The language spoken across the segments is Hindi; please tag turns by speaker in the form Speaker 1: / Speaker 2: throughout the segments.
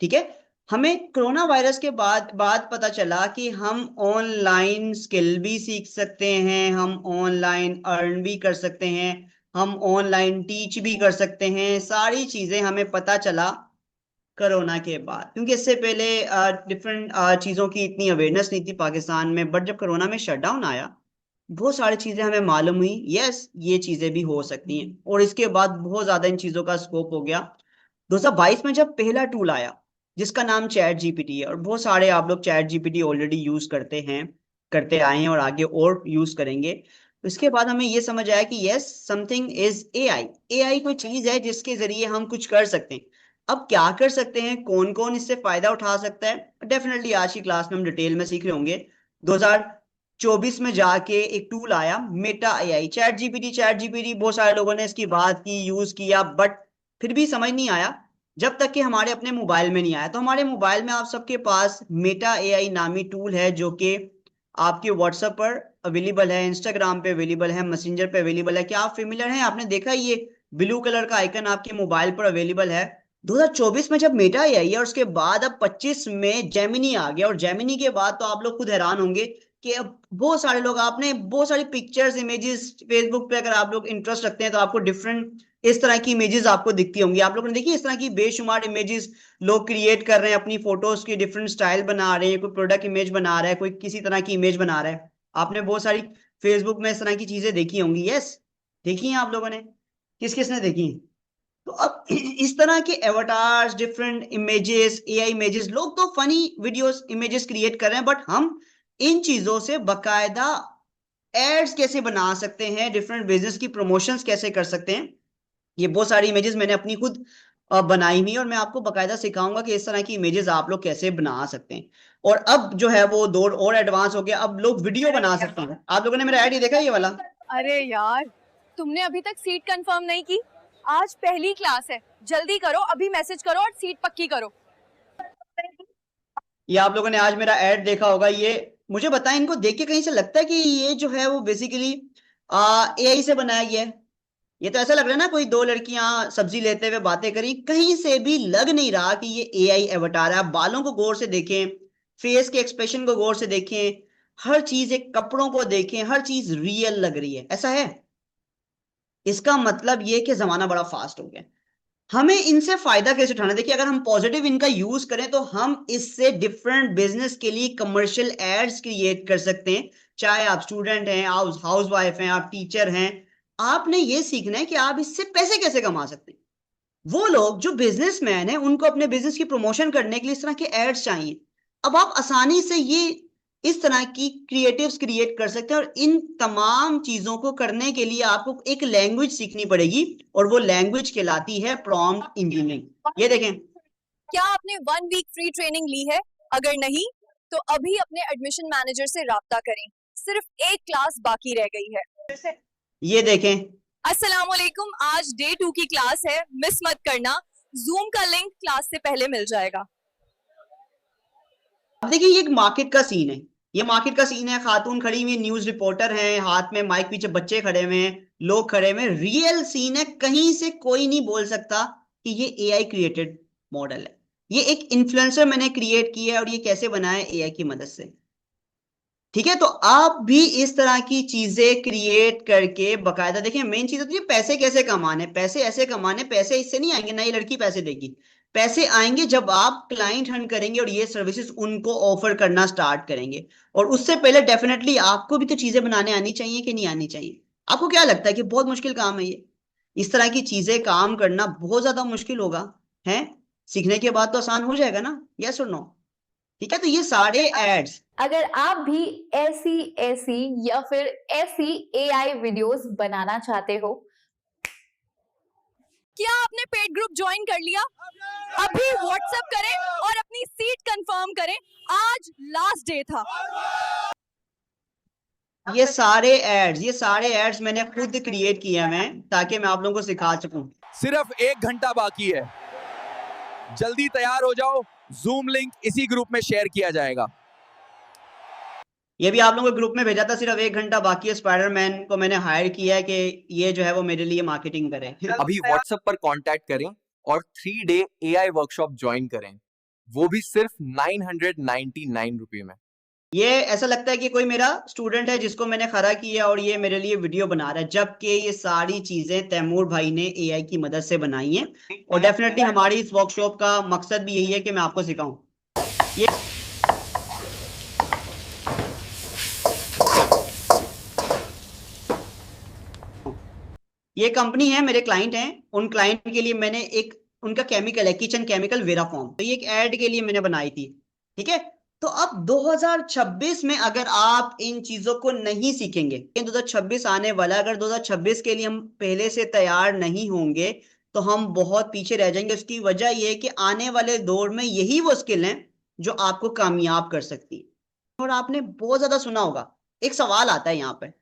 Speaker 1: ठीक है। हमें कोरोना वायरस के बाद पता चला कि हम ऑनलाइन स्किल भी सीख सकते हैं, हम ऑनलाइन अर्न भी कर सकते हैं, हम ऑनलाइन टीच भी कर सकते हैं। सारी चीजें हमें पता चला कोरोना के बाद, क्योंकि इससे पहले डिफरेंट चीजों की इतनी अवेयरनेस नहीं थी पाकिस्तान में। बट जब कोरोना में शटडाउन आया, बहुत सारी चीजें हमें मालूम हुई, यस ये चीजें भी हो सकती हैं। और इसके बाद बहुत ज्यादा इन चीजों का स्कोप हो गया। 2022 में जब पहला टूल आया जिसका नाम चैट जीपीटी है, और बहुत सारे आप लोग चैट जीपीटी ऑलरेडी यूज करते हैं, करते आए हैं और आगे और यूज करेंगे। उसके बाद हमें ये समझ आया कि yes something is AI. AI कोई चीज है जिसके जरिए हम कुछ कर सकते हैं। अब क्या कर सकते हैं, कौन कौन इससे फायदा उठा सकता है, डेफिनेटली आज की क्लास में हम डिटेल में सीख रहे होंगे। 2024 में जाके एक टूल आया मेटा एआई, चैट जीपीटी बहुत सारे लोगों ने इसकी बात की, यूज किया, बट फिर भी समझ नहीं आया जब तक कि हमारे अपने मोबाइल में नहीं आया। तो हमारे मोबाइल में आप सबके पास मेटा एआई नामी टूल है, जो कि आपके व्हाट्सएप पर अवेलेबल है, इंस्टाग्राम पे अवेलेबल है, मैसेंजर पे अवेलेबल है। क्या आप फेमिलियर हैं, आपने देखा ये ब्लू कलर का आइकन आपके मोबाइल पर अवेलेबल है। 2024 में जब मेटा एआई है और उसके बाद अब 25 में जेमिनी आ गया, और जेमिनी के बाद तो आप लोग खुद हैरान होंगे कि अब बहुत सारे लोग, आपने बहुत सारी पिक्चर्स इमेजेस फेसबुक पे अगर आप लोग इंटरेस्ट रखते हैं तो आपको डिफरेंट इस तरह की इमेजेस आपको दिखती होंगी। आप लोगों ने देखी इस तरह की बेशुमार इमेजेस लोग क्रिएट कर रहे हैं, अपनी फोटोज की डिफरेंट स्टाइल बना रहे हैं, कोई प्रोडक्ट इमेज बना रहा है, कोई किसी तरह की इमेज बना रहा है। आपने बहुत सारी फेसबुक में इस तरह की चीजें देखी होंगी, यस देखी हैं आप लोगों ने, किस किस ने देखी हैं? तो अब इस तरह के avatars, different images, AI images, लोग तो फनी वीडियोस इमेजेस क्रिएट कर रहे हैं, बट हम इन चीजों से बकायदा एड्स कैसे बना सकते हैं, डिफरेंट बिजनेस की प्रमोशंस कैसे कर सकते हैं। ये बहुत सारी इमेजेस मैंने अपनी खुद बनाई हुई है, और मैं आपको बकायदा सिखाऊंगा कि इस तरह की इमेजेस आप लोग कैसे बना सकते हैं। और अब जो है वो दौर और एडवांस हो गया, अब लोग वीडियो बना सकते हैं। आप लोगों ने मेरा ऐड ये देखा है, ये वाला?
Speaker 2: अरे यार, तुमने अभी तक सीट कंफर्म नहीं की। आज पहली क्लास है, जल्दी करो, अभी मैसेज करो और सीट पक्की करो।
Speaker 1: ये आप लोगों ने आज मेरा ऐड देखा होगा। ये मुझे बताएं, इनको देख के कहीं से लगता है कि ये जो है वो बेसिकली एआई से बनाया गया है? ये तो ऐसा लग रहा है ना कोई दो लड़कियां सब्जी लेते हुए बातें करी, कहीं से भी लग नहीं रहा कि ये एआई अवतार है। आप बालों को गौर से देखें, फेस के एक्सप्रेशन को गौर से देखें, हर चीज, एक कपड़ों को देखें, हर चीज रियल लग रही है। ऐसा है, इसका मतलब ये कि जमाना बड़ा फास्ट हो गया। हमें इनसे फायदा कैसे उठाना है? देखिए, अगर हम पॉजिटिव इनका यूज करें तो हम इससे डिफरेंट बिजनेस के लिए कमर्शियल एड्स क्रिएट कर सकते हैं। चाहे आप स्टूडेंट हैं, आप हाउस वाइफ हैं, आप टीचर हैं, आपने ये सीखना है कि आप इससे पैसे कैसे कमा सकते हैं। वो लोग जो बिजनेसमैन हैं, उनको अपने बिजनेस की प्रमोशन करने के लिए इस तरह के एड्स चाहिए। अब आप आसानी से ये इस तरह की क्रिएटिव्स क्रिएट कर सकते हैं, और इन तमाम चीजों को करने के लिए आपको एक लैंग्वेज सीखनी पड़ेगी, और वो लैंग्वेज कहलाती है प्रॉम्प्ट इंजीनियरिंग। ये देखें।
Speaker 2: क्या आपने 1 वीक फ्री ट्रेनिंग ली है? अगर नहीं, तो अभी अपने एडमिशन मैनेजर से राब्ता करें। सिर्फ एक क्लास बाकी रह गई है।
Speaker 1: ये देखें।
Speaker 2: अस्सलाम वालेकुम, आज डे 2 की क्लास है, मिस मत करना। जूम का लिंक क्लास से पहले मिल जाएगा।
Speaker 1: अब देखिए, ये एक मार्केट का सीन है। ये मार्केट का सीन है, खातून खड़ी हुई, न्यूज रिपोर्टर हैं, हाथ में माइक, पीछे बच्चे खड़े हुए हैं, लोग खड़े हुए हैं, रियल सीन है। कहीं से कोई नहीं बोल सकता कि ये एआई क्रिएटेड मॉडल है। ये एक इन्फ्लुएंसर मैंने क्रिएट किया है, और ये कैसे बनाया एआई की मदद से। ठीक है, तो आप भी इस तरह की चीजें क्रिएट करके बकायदा देखिए, मेन चीज होती है पैसे कैसे कमाने। पैसे ऐसे कमाने, पैसे इससे नहीं आएंगे ना ये लड़की पैसे देगी। पैसे आएंगे जब आप क्लाइंट हंट करेंगे और ये सर्विसेज उनको ऑफर करना स्टार्ट करेंगे। और उससे पहले डेफिनेटली आपको भी तो चीजें बनाने आनी चाहिए कि नहीं आनी चाहिए? आपको क्या लगता है कि बहुत मुश्किल काम है ये? इस तरह की चीजें काम करना बहुत ज्यादा मुश्किल होगा, है? सीखने के बाद तो आसान हो जाएगा ना, यस और नो? ठीक है, तो ये सारे एड्स।
Speaker 3: अगर आप भी ऐसी ऐसी या फिर ऐसी एआई वीडियोस बनाना चाहते हो,
Speaker 2: क्या आपने पेड ग्रुप ज्वाइन कर लिया? अभी व्हाट्सएप करें और अपनी सीट कंफर्म करें। आज लास्ट डे था।
Speaker 1: ये सारे एड्स मैंने खुद क्रिएट किए हैं ताकि मैं आप लोगों को सिखा सकूं।
Speaker 4: सिर्फ 1 घंटा बाकी है, जल्दी तैयार हो जाओ। जूम लिंक इसी ग्रुप में शेयर किया जाएगा।
Speaker 1: ये भी आप लोगों को ग्रुप में भेजा था, सिर्फ 1 घंटा बाकी है। स्पाइडरमैन को मैंने हायर किया है कि ये जो है वो मेरे लिए मार्केटिंग करे।
Speaker 5: अभी व्हाट्सएप पर कांटेक्ट करें और 3 डे एआई वर्कशॉप ज्वाइन करें।
Speaker 4: वो भी सिर्फ 999 रुपए में।
Speaker 1: ये ऐसा लगता है कि कोई मेरा स्टूडेंट है जिसको मैंने खड़ा किया और ये मेरे लिए वीडियो बना रहा है, जबकि ये सारी चीजें तैमूर भाई ने एआई की मदद से बनाई हैं। और डेफिनेटली हमारी इस वर्कशॉप का मकसद भी यही है कि मैं आपको सिखाऊं। ये कंपनी है, मेरे क्लाइंट हैं, उन क्लाइंट के लिए मैंने एक उनका केमिकल है, किचन केमिकल वेराफॉर्म, तो ये एक एड के लिए मैंने बनाई थी। ठीक है, तो अब 2026 में अगर आप इन चीजों को नहीं सीखेंगे, 2026 आने वाला, अगर 2026 के लिए हम पहले से तैयार नहीं होंगे तो हम बहुत पीछे रह जाएंगे। उसकी वजह यह है कि आने वाले दौर में यही वो स्किल हैं जो आपको कामयाब कर सकती है। और आपने बहुत ज्यादा सुना होगा, एक सवाल आता है यहाँ पे,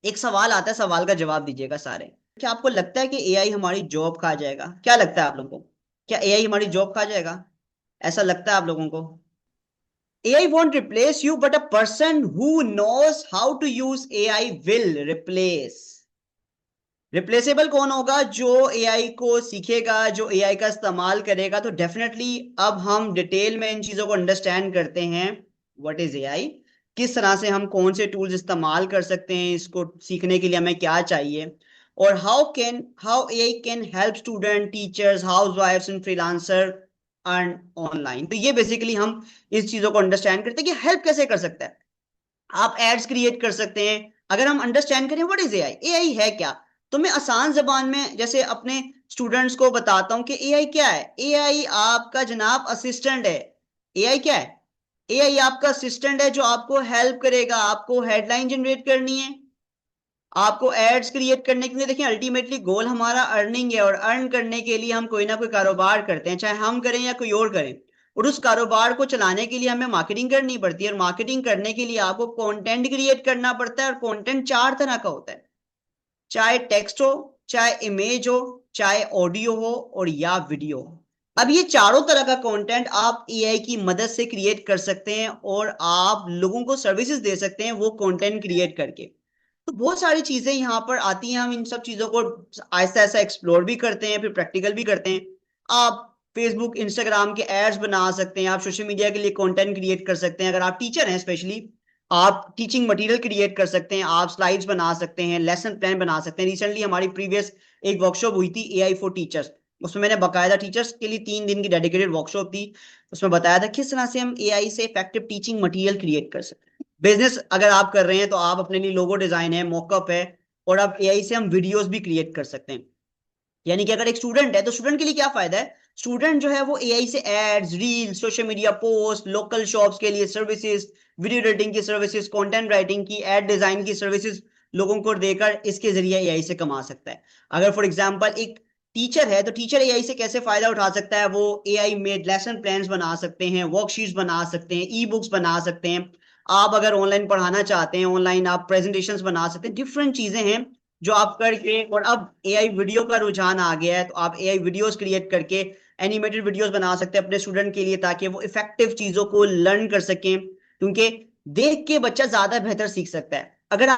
Speaker 1: एक सवाल आता है, सवाल का जवाब दीजिएगा सारे। क्या आपको लगता है कि एआई हमारी जॉब खा जाएगा? क्या लगता है आप लोगों को? क्या एआई हमारी जॉब खा जाएगा? ऐसा लगता है आप लोगों को? AI won't replace you, but a person who knows how to use AI will replace. Replaceable कौन होगा? जो AI को सीखेगा, जो AI का इस्तेमाल करेगा। तो डेफिनेटली अब हम डिटेल में इन चीजों को अंडरस्टैंड करते हैं। व्हाट इज AI, किस तरह से हम कौन से टूल्स इस्तेमाल कर सकते हैं, इसको सीखने के लिए हमें क्या चाहिए, और how AI can help student, teachers, हाउसवाइफ्स एंड फ्रीलांसर अर्न ऑनलाइन। तो ये बेसिकली हम इस चीजों को अंडरस्टैंड करते हैं कि हेल्प कैसे कर सकता है। आप एड्स क्रिएट कर सकते हैं अगर हम अंडरस्टैंड करें व्हाट इज एआई, एआई है क्या। तो मैं आसान जबान में जैसे अपने स्टूडेंट्स को बताता हूं कि एआई क्या है। एआई आपका जनाब असिस्टेंट है। एआई क्या है? एआई आपका असिस्टेंट है जो आपको हेल्प करेगा। आपको हेडलाइन जनरेट करनी है, आपको एड्स क्रिएट करने के लिए, देखिए अल्टीमेटली गोल हमारा अर्निंग है, और अर्न करने के लिए हम कोई ना कोई कारोबार करते हैं, चाहे हम करें या कोई और करें। और उस कारोबार को चलाने के लिए हमें मार्केटिंग करनी पड़ती है, और मार्केटिंग करने के लिए आपको कंटेंट क्रिएट करना पड़ता है। और कंटेंट 4 तरह का होता है, चाहे टेक्स्ट हो, चाहे इमेज हो, चाहे ऑडियो हो, और या वीडियो। अब ये चारों तरह का कंटेंट आप एआई की मदद से क्रिएट कर सकते हैं, और आप लोगों को सर्विसेज दे सकते हैं वो कंटेंट क्रिएट करके। तो बहुत सारी चीजें यहाँ पर आती हैं। हम इन सब चीजों को ऐसा ऐसा एक्सप्लोर भी करते हैं, फिर प्रैक्टिकल भी करते हैं। आप फेसबुक, इंस्टाग्राम के एड्स बना सकते हैं, आप सोशल मीडिया के लिए कंटेंट क्रिएट कर सकते हैं। अगर आप टीचर हैं स्पेशली, आप टीचिंग मटेरियल क्रिएट कर सकते हैं, आप स्लाइड्स बना सकते हैं, लेसन प्लान बना सकते हैं। रिसेंटली हमारी प्रीवियस एक वर्कशॉप हुई थी एआई फॉर टीचर्स, उसमें मैंने बकायदा टीचर्स के लिए 3 दिन की डेडिकेटेड वर्कशॉप थी। उसमें बताया था किस तरह से हम एआई से इफेक्टिव टीचिंग मटेरियल क्रिएट कर सकते हैं। बिजनेस अगर आप कर रहे हैं तो आप अपने लिए लोगो डिजाइन है, मॉकअप है, और अब एआई से हम वीडियोस भी क्रिएट कर सकते हैं। यानी कि अगर एक स्टूडेंट है तो स्टूडेंट के लिए क्या फायदा है? स्टूडेंट जो है वो एआई से ads, reel, social media post, local shops के लिए सर्विसेज, वीडियो एडिटिंग की सर्विसेज, कंटेंट राइटिंग की, एड डिजाइन की सर्विसेज लोगों को देकर इसके जरिए एआई से कमा सकता है। अगर फॉर एग्जांपल एक टीचर है तो टीचर एआई से कैसे फायदा उठा सकता है? वो एआई में लेसन प्लान्स बना सकते हैं, वर्कशीट्स बना सकते हैं, ई बुक्स बना सकते हैं। आप अगर ऑनलाइन पढ़ाना चाहते हैं, ऑनलाइन आप प्रेजेंटेशंस बना सकते हैं। डिफरेंट चीजें हैं जो आप करके, और अब एआई वीडियो का रुझान आ गया है तो आप एआई वीडियोस क्रिएट करके एनिमेटेड वीडियोस बना सकते हैं अपने स्टूडेंट के लिए, ताकि वो इफेक्टिव चीजों को लर्न कर सकें, क्योंकि देख के बच्चा ज्यादा बेहतर सीख सकता है। अगर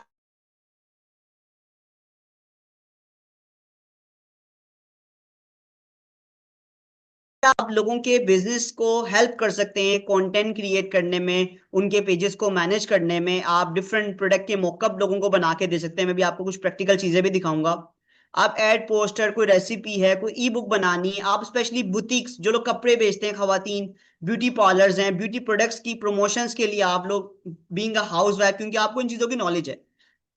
Speaker 1: आप लोगों के बिजनेस को हेल्प कर सकते हैं कंटेंट क्रिएट करने में, उनके पेजेस को मैनेज करने में। आप डिफरेंट प्रोडक्ट के मॉकअप लोगों को बना के दे सकते हैं। मैं भी आपको कुछ प्रैक्टिकल चीजें भी दिखाऊंगा। आप एड पोस्टर, कोई रेसिपी है, कोई ई बुक बनानी है, आप स्पेशली बुटीक्स, जो लोग कपड़े बेचते हैं, खवातीन, ब्यूटी पार्लर्स हैं, ब्यूटी प्रोडक्ट्स की प्रमोशंस के लिए आप लोग बीइंग अ हाउस वाइफ, क्योंकि आपको इन चीजों की नॉलेज है,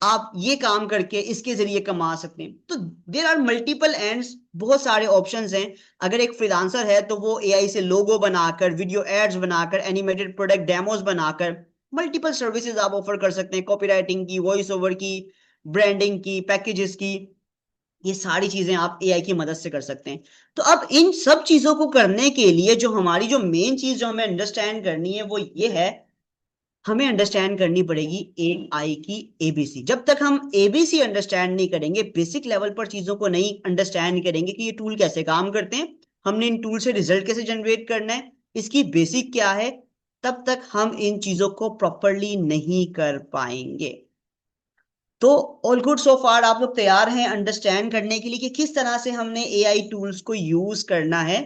Speaker 1: आप ये काम करके इसके जरिए कमा सकते हैं। तो देयर आर मल्टीपल एंड्स, बहुत सारे ऑप्शंस हैं। अगर एक फ्रीलांसर है तो वो एआई से लोगो बनाकर, वीडियो एड्स बनाकर, एनिमेटेड प्रोडक्ट डेमोस बनाकर मल्टीपल सर्विसेज आप ऑफर कर सकते हैं, कॉपीराइटिंग की, वॉइस ओवर की, ब्रांडिंग की, पैकेजेस की। ये सारी चीजें आप एआई की मदद से कर सकते हैं। तो अब इन सब चीजों को करने के लिए जो हमारी जो मेन चीज जो हमें अंडरस्टैंड करनी है वो ये है, हमें अंडरस्टैंड करनी पड़ेगी एआई की एबीसी। जब तक हम एबीसी अंडरस्टैंड नहीं करेंगे, बेसिक लेवल पर चीजों को नहीं अंडरस्टैंड करेंगे कि ये टूल कैसे काम करते हैं, हमने इन टूल से रिजल्ट कैसे जनरेट करना है, इसकी बेसिक क्या है, तब तक हम इन चीजों को प्रॉपरली नहीं कर पाएंगे। तो ऑल गुड सो फार, आप लोग तैयार हैं अंडरस्टैंड करने के लिए कि किस तरह से हमने एआई टूल्स को यूज करना है।